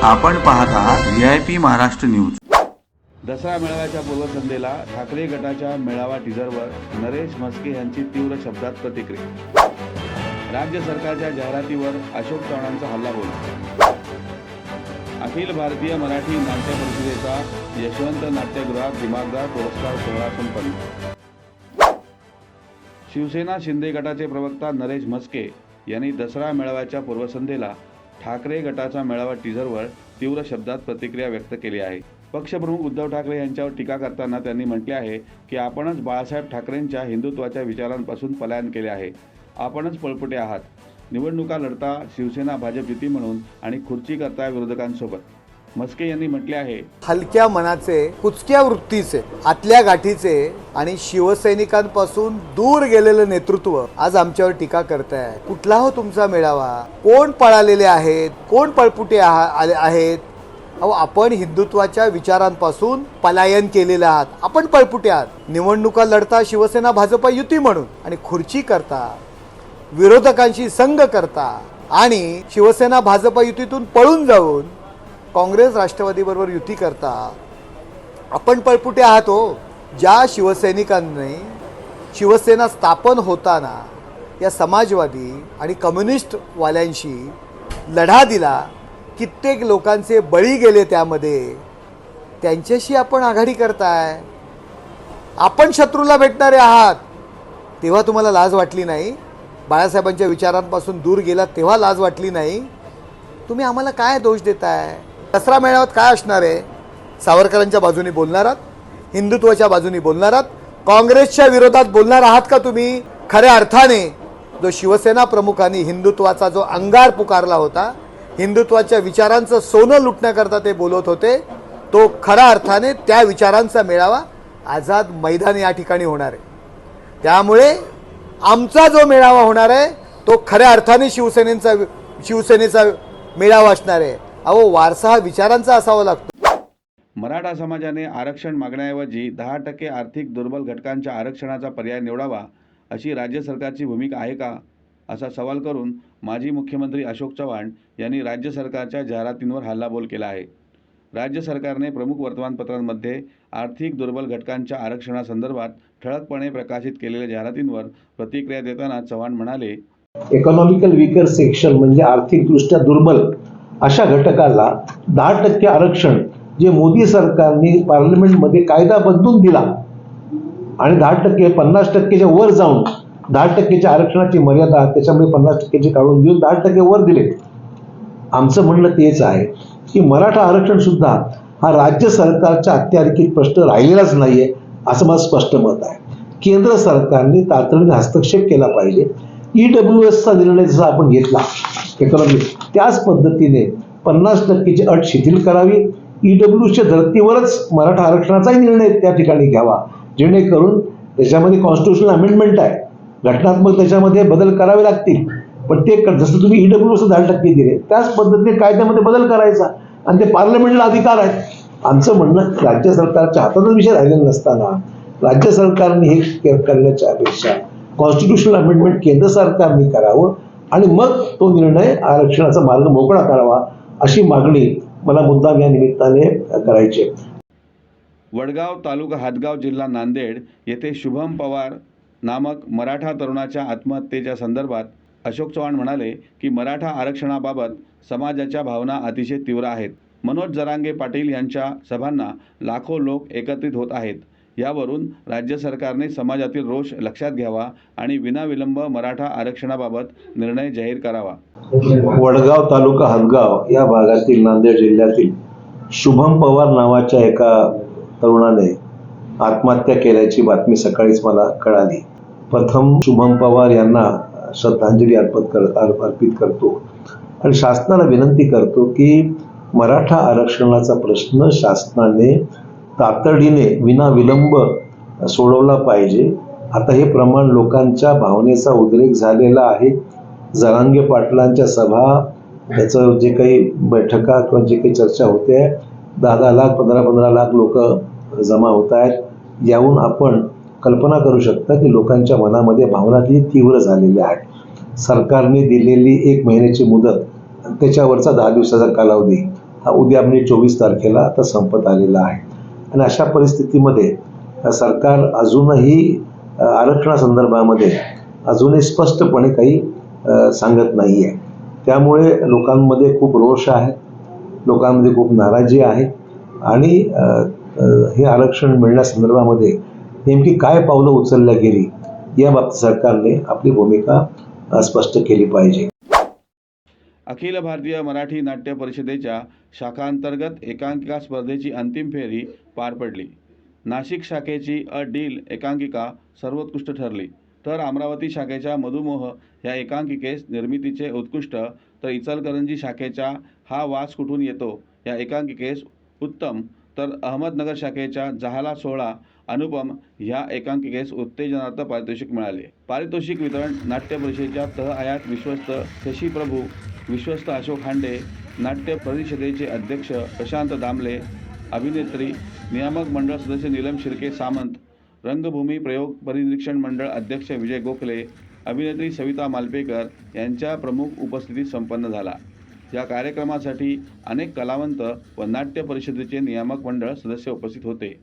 आपण पाहत आहात VIP महाराष्ट्र न्यूज। दसरा मेळाव्याच्या पूर्वसंध्येला ठाकरे गटाच्या मेळावा टीझरवर नरेश म्हस्के यांची तीव्र शब्दात प्रतिक्रिया। राज्य सरकारच्या जाहिरातीवर अशोक चव्हाणांचा हल्लाबोल। अखिल भारतीय मराठी नाट्य परिषदेचा यशवंत नाट्यगृहात दिमागदार पुरस्कार सोहळा संपन्न। शिवसेना शिंदे गटाचे प्रवक्ता नरेश म्हस्के यांनी दसरा मेळाव्याच्या पूर्वसंध्येला ठाकरे गटाचा मेळावा टीझरवर तीव्र शब्दात प्रतिक्रिया व्यक्त केली आहे। पक्षप्रमुख उद्धव ठाकरे यांच्यावर टीका करताना त्यांनी म्हटले आहे की आपणच बाळासाहेब ठाकरेंच्या हिंदुत्वाच्या विचारांपासून पलायन केले आहे। आपणच पळपुटे आहात। निवडणुका लढता शिवसेना भाजप युती म्हणून आणि खुर्ची करता विरोधकांसोबत। म्हस्के यांनी म्हटले आहे, हलक्या मनाचे, कुचक्या वृत्तीचे, आतल्या गाठीचे आणि शिवसैनिकांपासून दूर गेलेले नेतृत्व आज आमच्यावर टीका करताय। कुठला हो तुमचा मेळावा? कोण पळालेले आहेत? कोण पळपुटे आहेत? अहो, आपण हिंदुत्वाच्या विचारांपासून पलायन केलेले आहात। आपण पळपुटे आहात। निवडणुका लढता शिवसेना भाजप युती म्हणून आणि खुर्ची करता, विरोधकांशी संघ करता आणि शिवसेना भाजप युतीतून पळून जाऊन काँग्रेस राष्ट्रवादीबरोबर युती करता। आपण पळपुटे आहात हो। ज्या शिवसैनिकांनी शिवसेना स्थापन होताना या समाजवादी आणि कम्युनिस्ट वाल्यांशी लढा दिला, कित्येक लोकांचे बळी गेले त्यामध्ये, त्यांच्याशी आपण आघाडी करताय। आपण शत्रूला भेटणारे आहात तेव्हा तुम्हाला लाज वाटली नाही? बाळासाहेबांच्या विचारांपासून दूर गेलात तेव्हा लाज वाटली नाही? तुम्ही आम्हाला काय दोष देताय? दसरा मेळाव्यात काय असणार आहे? सावरकरांच्या बाजूने बोलणार आहात? हिंदुत्वाच्या बाजूने बोलणार आहात? काँग्रेसच्या विरोधात बोलणार आहात का तुम्ही? खऱ्या अर्थाने जो शिवसेना प्रमुखांनी हिंदुत्वाचा जो अंगार पुकारला होता, हिंदुत्वाच्या विचारांचं सोनं लुटण्याकरता ते बोलत होते, तो खऱ्या अर्थाने त्या विचारांचा मेळावा आझाद मैदान या ठिकाणी होणार आहे। त्यामुळे आमचा जो मेळावा होणार आहे तो खऱ्या अर्थाने शिवसेनेचा मेळावा असणार आहे। अहो, वारसा हा विचारांचा असावा लागतो। मराठा समाजाने आरक्षण मागण्याऐवजी 10% आर्थिक दुर्बल घटकांच्या आरक्षणाचा पर्याय निवडावा अशी राज्य सरकारची भूमिका आहे का, असा सवाल करून माजी मुख्यमंत्री अशोक चव्हाण यांनी राज्य सरकारच्या जाहिरातींवर हल्लाबोल केला आहे। राज्य सरकारने प्रमुख वर्तमानपत्रांमध्ये आर्थिक दुर्बल घटकांच्या आरक्षणासंदर्भात ठळकपणे प्रकाशित केलेल्या जाहिरातींवर प्रतिक्रिया देताना चव्हाण म्हणाले, इकॉनॉमिकल वीकर सेक्शन म्हणजे आर्थिकदृष्ट्या दुर्बल अशा घटकाला 10% आरक्षण जे मोदी सरकारने पार्लमेंटमध्ये कायदा बदलून दिला आणि 10% 50%च्या वर जाऊन 10%च्या आरक्षणाची मर्यादा त्याच्यामुळे 50%ची काढून देऊन 10% वर दिले। आमचं म्हणणं तेच आहे की मराठा आरक्षण सुद्धा हा राज्य सरकारच्या अखत्यारीत प्रश्न राहिलेलाच नाहीये, असं माझं स्पष्ट मत आहे। केंद्र सरकारने तातडीने हस्तक्षेप केला पाहिजे। EWSचा निर्णय जसा आपण घेतला इकॉनॉमिक, त्याच पद्धतीने 50%ची अट शिथिल करावी। EWSच्या धर्तीवरच मराठा आरक्षणाचाही निर्णय त्या ठिकाणी घ्यावा, जेणेकरून त्याच्यामध्ये कॉन्स्टिट्युशनल अमेंडमेंट आहे, घटनात्मक त्याच्यामध्ये बदल करावे लागतील। पण ते जसं तुम्ही EWS 10% दिले त्याच पद्धतीने कायद्यामध्ये बदल करायचा आणि ते पार्लमेंटला अधिकार आहेत। आमचं म्हणणं राज्य सरकारच्या हातातच विषय राहिलेला नसताना राज्य सरकारने हे करण्याच्या अपेक्षा कॉन्स्टिट्युशनल अमेंडमेंट केंद्र सरकारने करावं आणि मग तो निर्णय आरक्षणाचा मार्ग मोकळा करावा, अशी मागणी मला मुद्दाम या निमित्ताने करायची आहे। वडगाव तालुका हातगाव जिल्हा नांदेड येथे शुभम पवार नामक मराठा तरुणाच्या आत्महत्येच्या संदर्भात अशोक चव्हाण म्हणाले की मराठा आरक्षणाबाबत समाजाच्या भावना अतिशय तीव्र आहेत। मनोज जरांगे पाटील यांच्या सभांना लाखो लोक एकत्रित होत आहेत। यावरून राज्य सरकारने समाजातील रोष लक्षात घ्यावा आणि विनाविलंब मराठा आरक्षणाबाबत निर्णय जाहीर करावा। वडगाव तालुका हातगाव या भागातील नांदेड जिल्ह्यातील शुभम पवार नावाच्या एका तरुणाने आत्महत्या केल्याची बातमी सकाळीच मला कळाली। प्रथम शुभम पवार यांना श्रद्धांजली अर्पित करतो आणि शासनाला विनंती करतो की मराठा आरक्षणाचा प्रश्न शासनाने तातडीने विनाविलंब सोडवला पाहिजे। आता हे प्रमाण लोकांच्या भावनेचा उद्रेक झालेला आहे। जरांगे पाटलांच्या सभा, त्याचं जे काही बैठका किंवा जे काही चर्चा होते, 10 लाख 15 लाख लोक जमा होत आहेत। याहून आपण कल्पना करू शकता की लोकांच्या मनामध्ये भावना किती तीव्र झालेल्या आहेत। सरकारने दिलेली 1 महिन्याची मुदत, त्याच्यावरचा 10 दिवसाचा कालावधी उद्या म्हणजे 24 तारखेला आता संपत आलेला आहे. आणि अशा परिस्थितीमध्ये सरकार अजूनही आरक्षणासंदर्भामध्ये अजूनही स्पष्टपणे काही सांगत नाही आहे. त्यामुळे लोकांमध्ये खूप रोष आहे, लोकांमध्ये खूप नाराजी आहे आणि हे आरक्षण मिळण्यासंदर्भामध्ये नेमकी काय पावलं उचलल्या गेली याबाबत सरकारने आपली भूमिका स्पष्ट केली पाहिजे. अखिल भारतीय मराठी नाट्य परिषदेच्या शाखांतर्गत एकांकिका स्पर्धेची अंतिम फेरी पार पडली. नाशिक शाखेची अ डील एकांकिका सर्वोत्कृष्ट ठरली, तर अमरावती शाखेच्या मधुमोह या एकांकिकेस निर्मितीचे उत्कृष्ट, तर इचलकरंजी शाखेच्या हा वास कुठून येतो या एकांकिकेस उत्तम, तर अहमदनगर शाखेच्या जहाला सोहळा अनुपम ह्या एकांकिकेस उत्तेजनार्थ पारितोषिक मिळाले. पारितोषिक वितरण नाट्य परिषदेच्या तह-आयात विश्वस्त शशी प्रभू, विश्वस्त अशोक हांडे, नाट्य परिषदेचे अध्यक्ष प्रशांत दामले, अभिनेत्री नियामक मंडळ सदस्य नीलम शिर्के सामंत, रंगभूमी प्रयोग परिनिरीक्षण मंडळ अध्यक्ष विजय गोखले, अभिनेत्री सविता मालपेकर यांच्या प्रमुख उपस्थितीत संपन्न झाला. या कार्यक्रमासाठी अनेक कलावंत व नाट्य परिषदेचे नियामक मंडळ सदस्य उपस्थित होते.